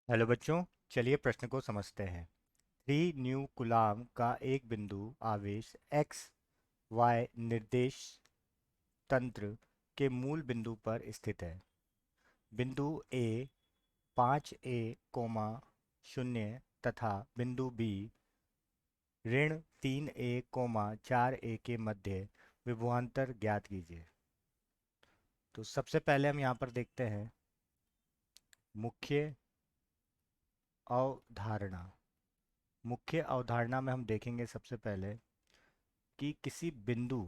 Hello बच्चों, चलिए प्रश्न को समझते हैं। 3 न्यू कूलाम का एक बिंदु आवेश x y निर्देश तंत्र के मूल बिंदु पर स्थित है। बिंदु A 5a, 0 तथा बिंदु B -3a, 4a के मध्य विभवांतर ज्ञात कीजिए। तो सबसे पहले हम यहाँ पर देखते हैं मुख्य अवधारणा। मुख्य अवधारणा में हम देखेंगे सबसे पहले कि किसी बिंदु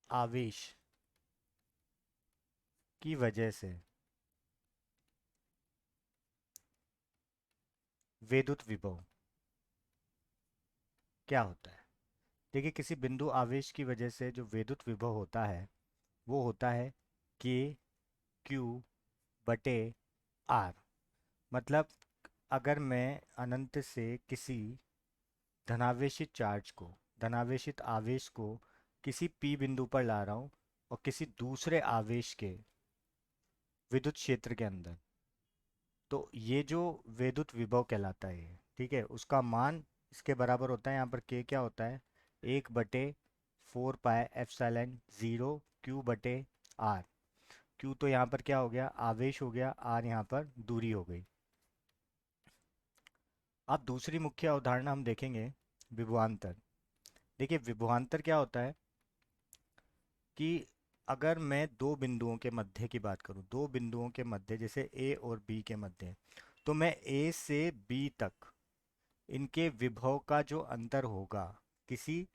आवेश की वजह से विद्युत विभव क्या होता है। देखिए, किसी बिंदु आवेश की वजह से जो विद्युत विभव होता है वो होता है के क्यू बटे आर। मतलब अगर मैं अनंत से किसी धनावेशित चार्ज को, धनावेशित आवेश को किसी पी बिंदु पर ला रहा हूँ और किसी दूसरे आवेश के विद्युत क्षेत्र के अंदर, तो ये जो विद्युत विभव कहलाता है ये, ठीक है, उसका मान इसके बराबर होता है। यहाँ पर के क्या होता है, 1/4 पाई एप्सिलॉन 0 क्यू बटे आर। क्यू तो यहाँ पर क्या हो गया, आवेश हो गया, आर यहाँ पर दूरी हो गई। अब दूसरी मुख्य अवधारणा हम देखेंगे, विभवांतर। देखिए, विभवांतर क्या होता है कि अगर मैं दो बिंदुओं के मध्य की बात करूं, दो बिंदुओं के मध्य जैसे ए और बी के मध्य, तो मैं ए से बी तक इनके विभव का जो अंतर होगा, किसी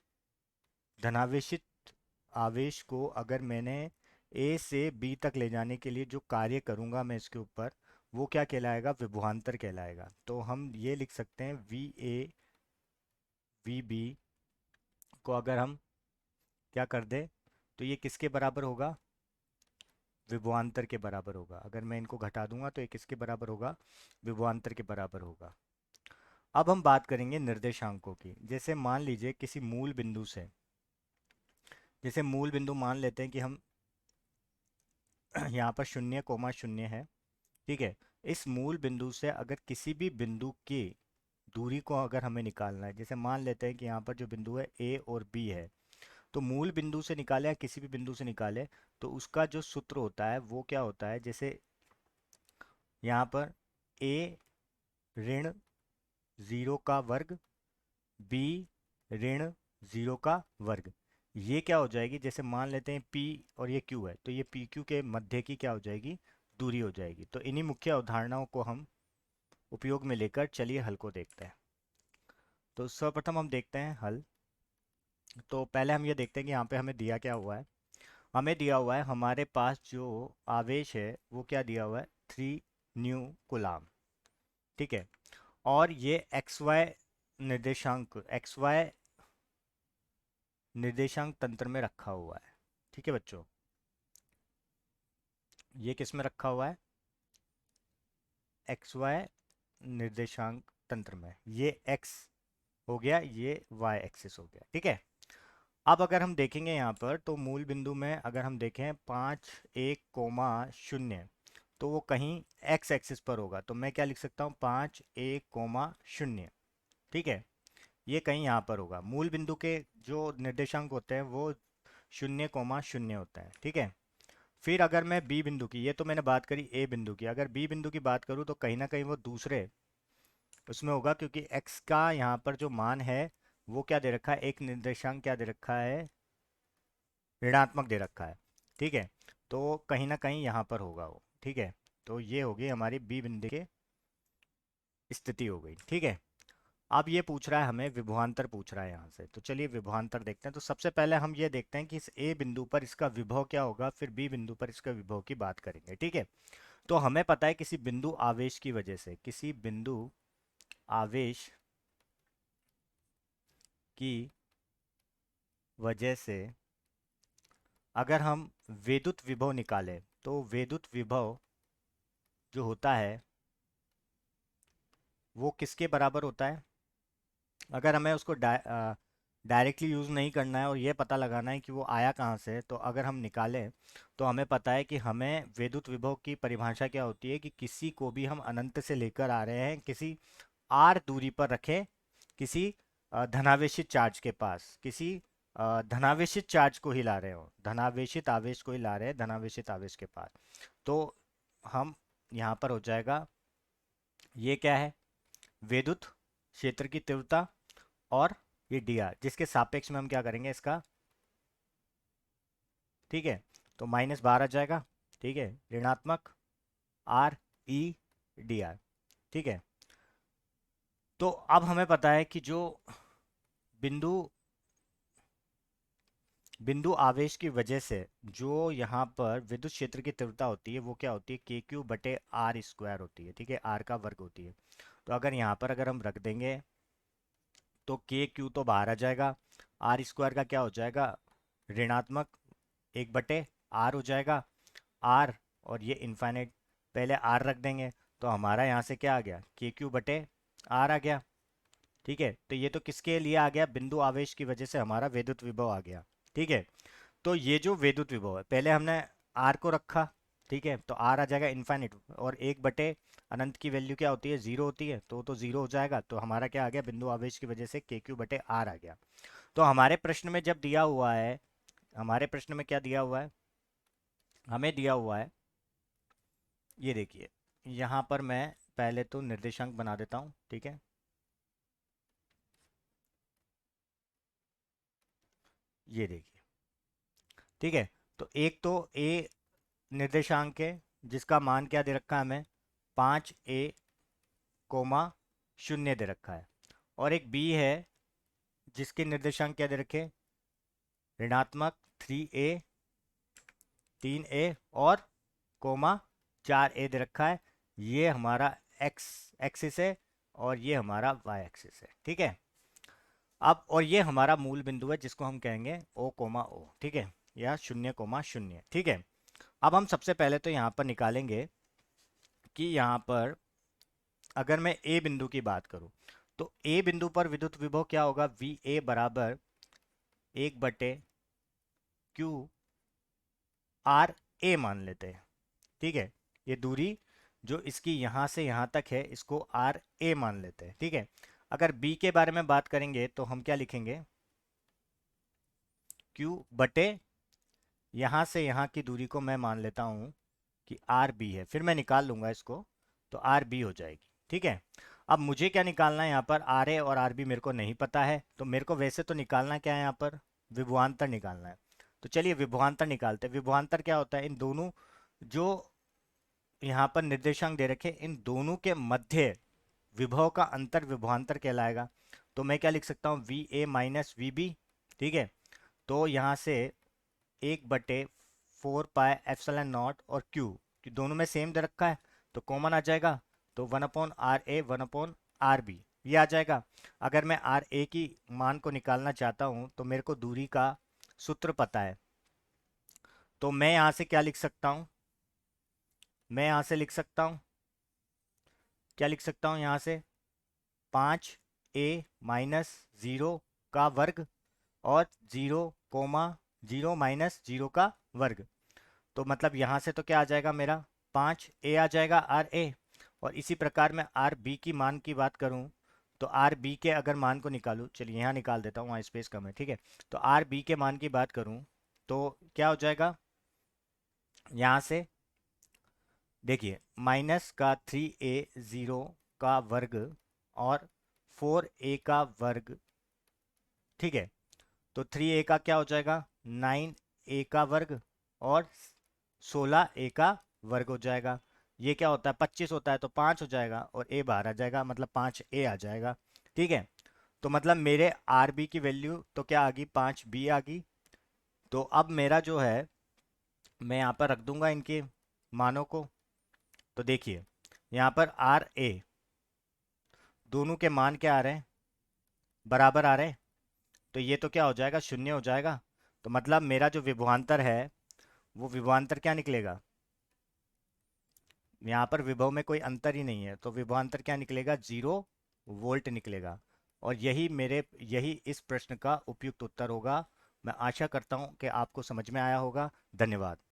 धनावेशित आवेश को अगर मैंने ए से बी तक ले जाने के लिए जो कार्य करूंगा मैं इसके ऊपर, वो क्या कहलाएगा, विभवांतर कहलाएगा। तो हम ये लिख सकते हैं वी ए वी बी को अगर हम क्या कर दें, तो ये किसके बराबर होगा, विभवांतर के बराबर होगा। अगर मैं इनको घटा दूंगा तो ये किसके बराबर होगा, विभवांतर के बराबर होगा। अब हम बात करेंगे निर्देशांकों की। जैसे मान लीजिए किसी मूल बिंदु से, जैसे मूल बिंदु मान लेते हैं कि हम यहाँ पर 0, 0 है, ठीक है। इस मूल बिंदु से अगर किसी भी बिंदु की दूरी को अगर हमें निकालना है, जैसे मान लेते हैं कि यहाँ पर जो बिंदु है ए और बी है, तो मूल बिंदु से निकाले या किसी भी बिंदु से निकाले, तो उसका जो सूत्र होता है वो क्या होता है, जैसे यहाँ पर ए ऋण 0 का वर्ग, बी ऋण 0 का वर्ग। ये क्या हो जाएगी, जैसे मान लेते हैं P और ये Q है, तो ये पी क्यू के मध्य की क्या हो जाएगी, दूरी हो जाएगी। तो इन्हीं मुख्य अवधारणाओं को हम उपयोग में लेकर चलिए हल को देखते हैं। तो सर्वप्रथम हम देखते हैं हल। तो पहले हम ये देखते हैं कि यहाँ पे हमें दिया क्या हुआ है। हमें दिया हुआ है, हमारे पास जो आवेश है वो क्या दिया हुआ है, 3 न्यू कूलाम, ठीक है। और ये एक्स वाई निर्देशांक, एक्स वाई निर्देशांक तंत्र में रखा हुआ है, ठीक है बच्चों। ये किस में रखा हुआ है, एक्स वाई निर्देशांक तंत्र में। ये एक्स हो गया, ये वाई एक्सिस हो गया, ठीक है। अब अगर हम देखेंगे यहाँ पर, तो मूल बिंदु में अगर हम देखें 5, 1, 0, तो वो कहीं एक्स एक्सिस पर होगा। तो मैं क्या लिख सकता हूँ, 5, 1, 0, ठीक है। ये कहीं यहाँ पर होगा। मूल बिंदु के जो निर्देशांक होते हैं वो 0, 0 होता है, ठीक है। फिर अगर मैं बी बिंदु की, ये तो मैंने बात करी ए बिंदु की, अगर बी बिंदु की बात करूँ तो कहीं ना कहीं वो दूसरे उसमें होगा, क्योंकि एक्स का यहाँ पर जो मान है वो क्या दे रखा है, एक निर्देशांक क्या दे रखा है, ऋणात्मक दे रखा है, ठीक है। तो कहीं ना कहीं यहाँ पर होगा वो, ठीक है। तो ये होगी हमारी बी बिंदु की स्थिति हो गई, ठीक है। अब ये पूछ रहा है हमें, विभवांतर पूछ रहा है यहाँ से। तो चलिए विभवांतर देखते हैं। तो सबसे पहले हम ये देखते हैं कि इस ए बिंदु पर इसका विभव क्या होगा, फिर बी बिंदु पर इसका विभव की बात करेंगे, ठीक है। तो हमें पता है किसी बिंदु आवेश की वजह से, किसी बिंदु आवेश की वजह से अगर हम विद्युत विभव निकालें, तो विद्युत विभव जो होता है वो किसके बराबर होता है। अगर हमें उसको डायरेक्टली यूज़ नहीं करना है और ये पता लगाना है कि वो आया कहाँ से है। तो अगर हम निकालें तो हमें पता है कि हमें विद्युत विभव की परिभाषा क्या होती है कि किसी को भी हम अनंत से लेकर आ रहे हैं, किसी आर दूरी पर रखें, किसी धनावेशित चार्ज के पास, किसी धनावेशित चार्ज को ही ला रहे हो, धनावेशित आवेश को ही ला रहे हैं धनावेशित आवेश के पास। तो हम यहाँ पर हो जाएगा, ये क्या है, विद्युत क्षेत्र की तीव्रता, और ये डी आर जिसके सापेक्ष में हम क्या करेंगे इसका, ठीक है, तो -12 आ जाएगा, ठीक है, ऋणात्मक आर ई डी आर, ठीक है। तो अब हमें पता है कि जो बिंदु बिंदु आवेश की वजह से जो यहाँ पर विद्युत क्षेत्र की तीव्रता होती है वो क्या होती है, के क्यू बटे आर स्क्वायर होती है, ठीक है, आर का वर्ग होती है। तो अगर यहाँ पर अगर हम रख देंगे तो के क्यू तो बाहर आ जाएगा, आर स्क्वायर का क्या हो जाएगा, ऋणात्मक 1 बटे आर हो जाएगा, आर और ये इन्फाइनाइट, पहले आर रख देंगे तो हमारा यहाँ से क्या आ गया, के क्यू बटे आर आ गया, ठीक है। तो ये तो किसके लिए आ गया, बिंदु आवेश की वजह से हमारा विद्युत विभव आ गया, ठीक है। तो ये जो विद्युत विभव है, पहले हमने आर को रखा, ठीक है, तो आर आ जाएगा इन्फाइनिट, और 1 बटे अनंत की वैल्यू क्या होती है, जीरो होती है, तो जीरो हो जाएगा। तो हमारा क्या आ गया, बिंदु आवेश की वजह से के क्यू बटे आर आ गया। तो हमारे प्रश्न में जब दिया हुआ है, हमारे प्रश्न में क्या दिया हुआ है, हमें दिया हुआ है, ये देखिए, यहाँ पर मैं पहले तो निर्देशांक बना देता हूँ, ठीक है, ये देखिए, ठीक है। तो एक तो ए निर्देशांक है जिसका मान क्या दे रखा है हमें, 5a, 0 दे रखा है, और एक बी है जिसके निर्देशांक क्या दे रखे, ऋणात्मक 3a, 3a और कोमा 4a दे रखा है। ये हमारा एक्स एक्सिस है और ये हमारा वाई एक्सिस है, ठीक है। अब और ये हमारा मूल बिंदु है जिसको हम कहेंगे O, ठीक है, या 0, 0, ठीक है। अब हम सबसे पहले तो यहाँ पर निकालेंगे कि यहाँ पर अगर मैं ए बिंदु की बात करूं तो ए बिंदु पर विद्युत विभव क्या होगा, वी ए बराबर 1/Q आर ए मान लेते हैं, ठीक है। ये दूरी जो इसकी यहाँ से यहाँ तक है इसको आर ए मान लेते हैं, ठीक है। अगर बी के बारे में बात करेंगे तो हम क्या लिखेंगे, Q बटे यहाँ से यहाँ की दूरी को मैं मान लेता हूँ कि आर बी है, फिर मैं निकाल लूंगा इसको, तो आर बी हो जाएगी, ठीक है। अब मुझे क्या निकालना है यहाँ पर, आर ए और आर बी मेरे को नहीं पता है, तो मेरे को वैसे तो निकालना क्या है यहाँ पर, विभवांतर निकालना है। तो चलिए विभवांतर निकालते हैं। विभवांतर क्या होता है, इन दोनों जो यहाँ पर निर्देशांक दे रखे इन दोनों के मध्य विभव का अंतर विभवांतर कहलाएगा। तो मैं क्या लिख सकता हूँ, V A minus V B, ठीक है। तो यहाँ से 1/4 पाई एप्सिलॉन नॉट और क्यू कि दोनों में सेम दे रखा है तो कॉमन आ जाएगा, तो 1/r a 1/r b ये आ जाएगा। अगर मैं आर ए की मान को निकालना चाहता हूँ तो मेरे को दूरी का सूत्र पता है, तो मैं यहाँ से क्या लिख सकता हूँ, मैं यहाँ से लिख सकता हूँ, क्या लिख सकता हूँ यहाँ से, 5a - 0 का वर्ग और 0, 0 - 0 का वर्ग। तो मतलब यहाँ से तो क्या आ जाएगा मेरा, 5a आ जाएगा आर ए। और इसी प्रकार मैं आर बी की मान की बात करूँ तो आर बी के अगर मान को निकालूँ, चलिए यहाँ निकाल देता हूँ, वहाँ स्पेस कम है, ठीक है। तो आर बी के मान की बात करूँ तो क्या हो जाएगा, यहाँ से देखिए, माइनस का 3a 0 का वर्ग और 4a का वर्ग, ठीक है। तो 3a का क्या हो जाएगा, 9a का वर्ग और 16a का वर्ग हो जाएगा। ये क्या होता है, 25 होता है तो 5 हो जाएगा और a बाहर आ जाएगा, मतलब 5a आ जाएगा, ठीक है। तो मतलब मेरे आर बी की वैल्यू तो क्या आ गई, 5b आ गई। तो अब मेरा जो है मैं यहाँ पर रख दूंगा इनके मानों को। तो देखिए यहाँ पर आर ए दोनों के मान क्या आ रहे हैं, बराबर आ रहे हैं, तो ये तो क्या हो जाएगा, 0 हो जाएगा। तो मतलब मेरा जो विभवांतर है वो विभवांतर क्या निकलेगा, यहाँ पर विभव में कोई अंतर ही नहीं है तो विभवांतर क्या निकलेगा, 0 वोल्ट निकलेगा। और यही इस प्रश्न का उपयुक्त उत्तर होगा। मैं आशा करता हूँ कि आपको समझ में आया होगा। धन्यवाद।